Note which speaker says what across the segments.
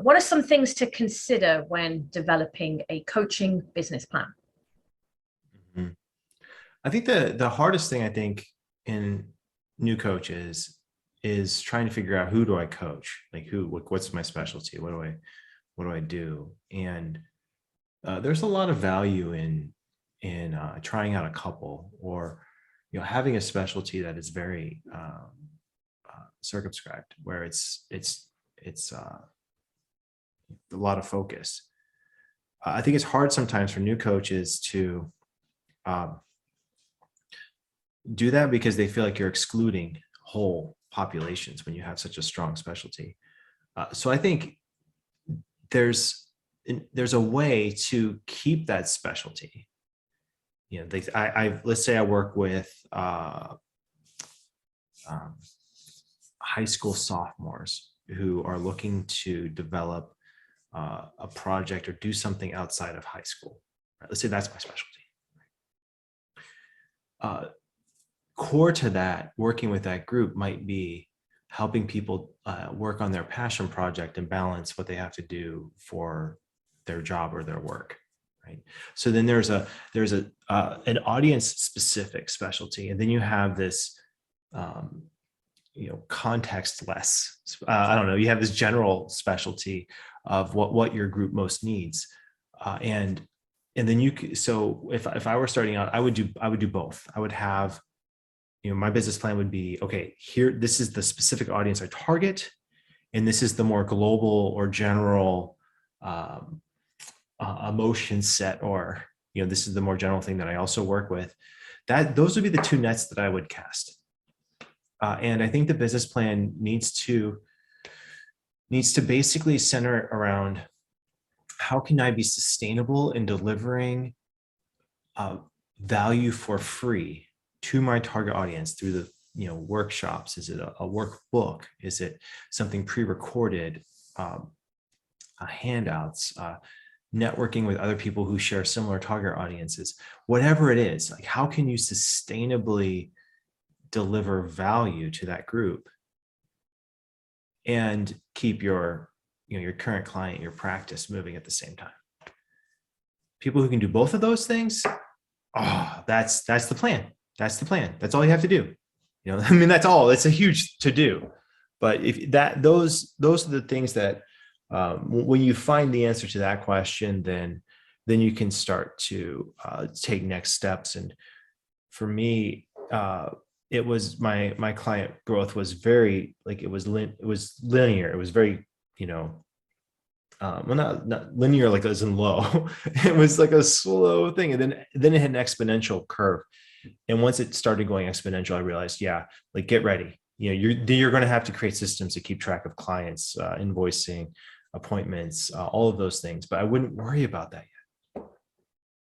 Speaker 1: What are some things to consider when developing a coaching business plan?
Speaker 2: Mhm. I think the hardest thing, I think, in new coaches is trying to figure out, who do I coach? Like, what's my specialty? What do I do? And there's a lot of value in trying out a couple, or having a specialty that is very circumscribed, where it's a lot of focus. I think it's hard sometimes for new coaches to um, do that, because they feel like you're excluding whole populations when you have such a strong specialty. So I think there's a way to keep that specialty. Let's say I work with high school sophomores who are looking to develop a project or do something outside of high school. Right? Let's say that's my specialty. Core to that, working with that group might be helping people work on their passion project and balance what they have to do for their job or their work. Right. So then there's an audience specific specialty, and then you have this context less. I don't know. You have this general specialty of what your group most needs, and then so if I were starting out, I would do both. I would have, my business plan would be, okay, this is the specific audience I target, and this is the more global or general emotion set, or this is the more general thing that I also work with. Those would be the two nets that I would cast. And I think the business plan needs to basically center around, how can I be sustainable in delivering value for free to my target audience through the workshops? Is it a workbook? Is it something pre-recorded, handouts, networking with other people who share similar target audiences? Whatever it is, like, how can you sustainably deliver value to that group and keep your current client, your practice moving at the same time? People who can do both of those things, that's the plan. That's the plan. That's all you have to do. I mean, that's all. It's a huge to do. But if those are the things that, when you find the answer to that question, then you can start to take next steps. And for me, it was my client growth was very, like, it was linear. It was very, well, not linear, like as in low. It was like a slow thing, and then it had an exponential curve. And once it started going exponential, I realized, like, get ready. You're going to have to create systems to keep track of clients, invoicing, appointments, all of those things. But I wouldn't worry about that yet.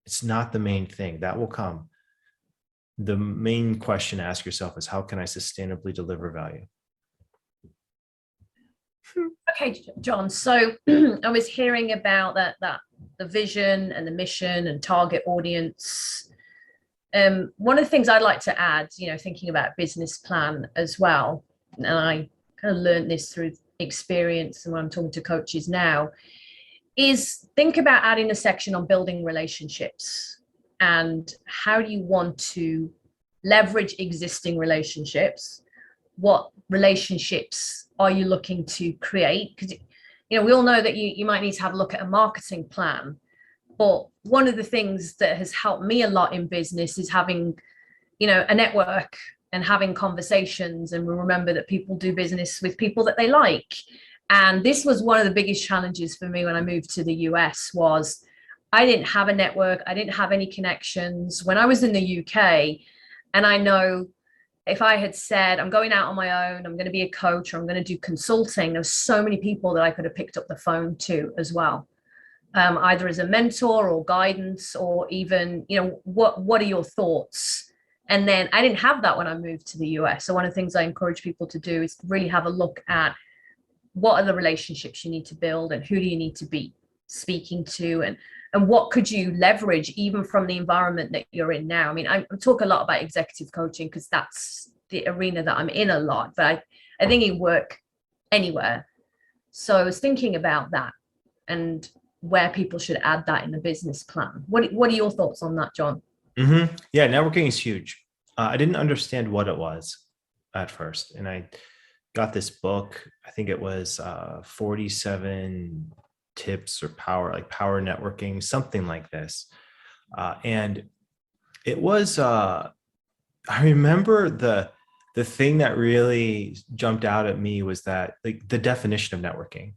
Speaker 2: It's not the main thing. That will come. The main question to ask yourself is, how can I sustainably deliver value?
Speaker 1: Okay, John. So I was hearing about that the vision and the mission and target audience. One of the things I'd like to add, thinking about business plan as well, and I kind of learned this through experience and when I'm talking to coaches now, is think about adding a section on building relationships, and how do you want to leverage existing relationships? What relationships are you looking to create? Because we all know that you might need to have a look at a marketing plan. But one of the things that has helped me a lot in business is having, a network and having conversations. And we remember that people do business with people that they like. And this was one of the biggest challenges for me when I moved to the US, was I didn't have a network. I didn't have any connections. When I was in the UK, and I know if I had said, I'm going out on my own, I'm going to be a coach, or I'm going to do consulting, there's so many people that I could have picked up the phone to as well. Either as a mentor or guidance, or even, what are your thoughts? And then I didn't have that when I moved to the US. So one of the things I encourage people to do is really have a look at, what are the relationships you need to build, and who do you need to be speaking to, and what could you leverage even from the environment that you're in now? I mean, I talk a lot about executive coaching because that's the arena that I'm in a lot, but I think it work anywhere. So I was thinking about that and where people should add that in the business plan. What are your thoughts on that, John?
Speaker 2: Yeah, networking is huge. I didn't understand what it was at first. And I got this book, I think it was 47 tips or power networking, something like this. And it was, I remember the thing that really jumped out at me was that like the definition of networking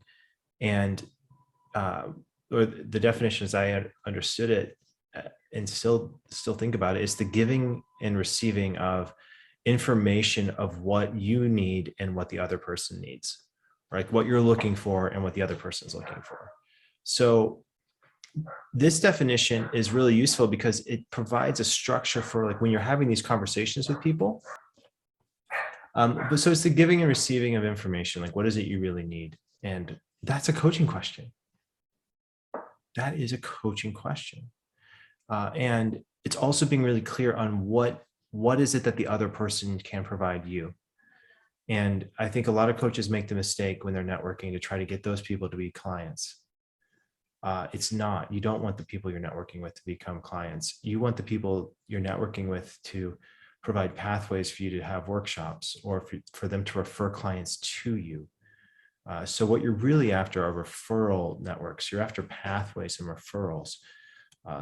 Speaker 2: and or the definition as I had understood it and still think about it is the giving and receiving of information of what you need and what the other person needs, right? What you're looking for and what the other person is looking for. So this definition is really useful because it provides a structure for like when you're having these conversations with people. But so it's the giving and receiving of information. Like, what is it you really need? And that's a coaching question. That is a coaching question. And it's also being really clear on what is it that the other person can provide you. And I think a lot of coaches make the mistake when they're networking to try to get those people to be clients. It's not. You don't want the people you're networking with to become clients. You want the people you're networking with to provide pathways for you to have workshops or for them to refer clients to you. So what you're really after are referral networks. You're after pathways and referrals.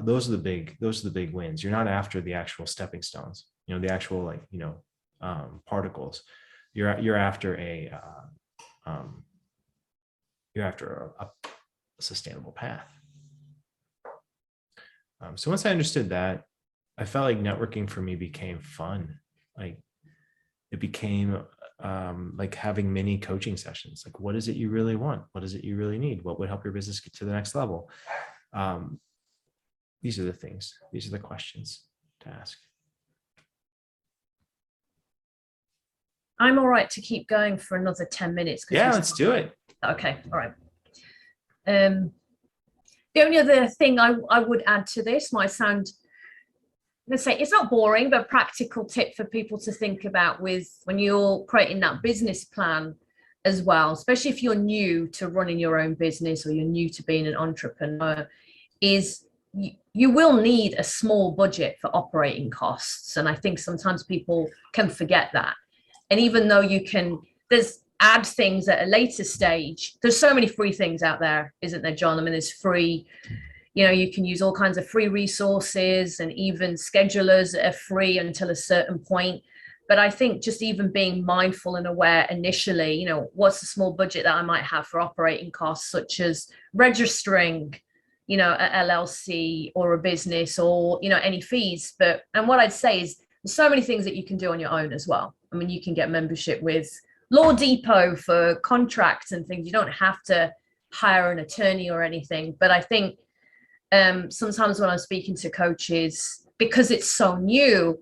Speaker 2: Those are the big wins. You're not after the actual stepping stones, the actual particles. You're after a sustainable path. So once I understood that, I felt like networking for me became fun. Like it became like having mini coaching sessions. Like, what is it you really want? What is it you really need? What would help your business get to the next level? These are the things. These are the questions to ask.
Speaker 1: I'm all right to keep going for another 10 minutes.
Speaker 2: Yeah, let's do it.
Speaker 1: Okay, all right. The only other thing I would add to this might sound, let's say, it's not boring, but practical tip for people to think about with when you're creating that business plan as well, especially if you're new to running your own business or you're new to being an entrepreneur, is you will need a small budget for operating costs. And I think sometimes people can forget that. And even though there's add things at a later stage, there's so many free things out there, isn't there, John? I mean, there's free, you can use all kinds of free resources and even schedulers that are free until a certain point. But I think just even being mindful and aware initially, what's the small budget that I might have for operating costs, such as registering, a LLC or a business or, any fees. And what I'd say is there's so many things that you can do on your own as well. I mean, you can get membership with Law Depot for contracts and things. You don't have to hire an attorney or anything. But I think sometimes when I'm speaking to coaches, because it's so new,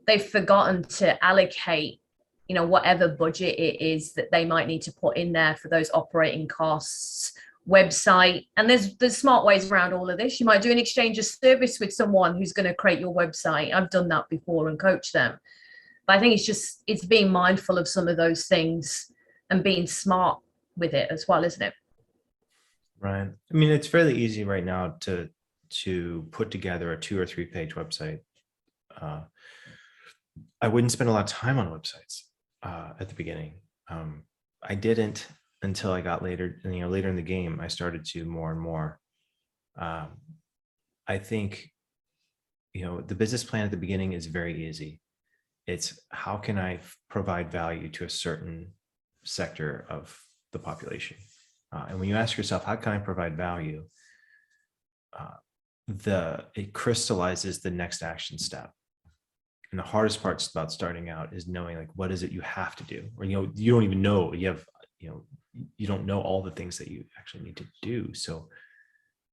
Speaker 1: they've forgotten to allocate, whatever budget it is that they might need to put in there for those operating costs, website. And there's smart ways around all of this. You might do an exchange of service with someone who's going to create your website. I've done that before and coach them. But I think it's being mindful of some of those things and being smart with it as well, isn't it?
Speaker 2: Right. I mean, it's fairly easy right now to put together a 2 or 3 page website. I wouldn't spend a lot of time on websites at the beginning. I didn't until I got later in the game. I started to more and more. I think, the business plan at the beginning is very easy. It's how can I provide value to a certain sector of the population? And when you ask yourself, how can I provide value? It crystallizes the next action step. And the hardest part about starting out is knowing like, what is it you have to do? Or, you don't even know you don't know all the things that you actually need to do. So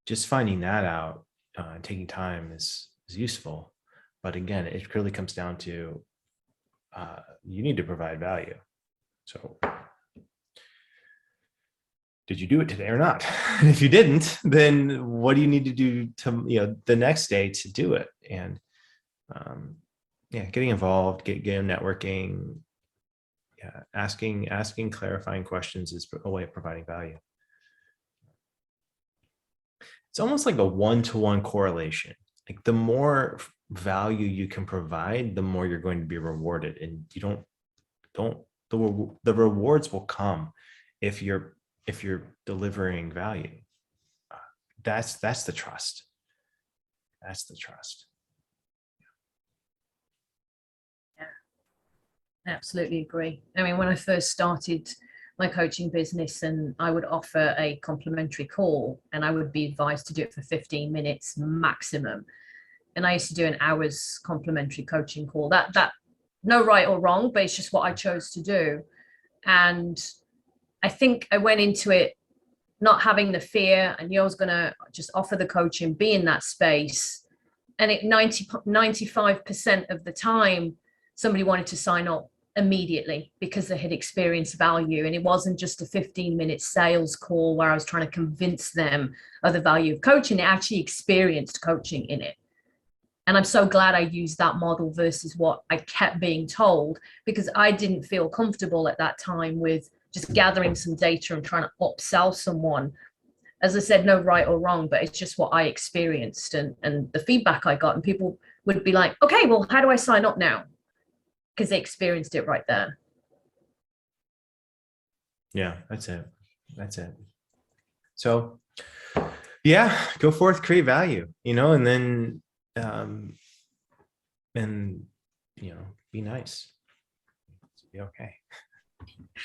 Speaker 2: just finding that out and taking time is useful. But again, it really comes down to you need to provide value. So did you do it today or not? And if you didn't, then what do you need to do to the next day to do it? And getting involved, getting networking, Yeah, asking clarifying questions is a way of providing value. It's almost like a one-to-one correlation. Like the more value you can provide, the more you're going to be rewarded. And you don't the rewards will come if you're delivering value. That's the trust. That's the trust.
Speaker 1: Absolutely agree. I mean, when I first started my coaching business and I would offer a complimentary call and I would be advised to do it for 15 minutes maximum. And I used to do an hour's complimentary coaching call. That no right or wrong, but it's just what I chose to do. And I think I went into it not having the fear and you're going to just offer the coaching, be in that space. And it 95% of the time, somebody wanted to sign up immediately because they had experienced value. And it wasn't just a 15-minute sales call where I was trying to convince them of the value of coaching. They actually experienced coaching in it. And I'm so glad I used that model versus what I kept being told, because I didn't feel comfortable at that time with just gathering some data and trying to upsell someone. As I said, no right or wrong, but it's just what I experienced and the feedback I got. And people would be like, okay, well, how do I sign up now? Because they experienced it right there.
Speaker 2: Yeah, that's it. That's it. So yeah, go forth, create value, and then and be nice. Be okay.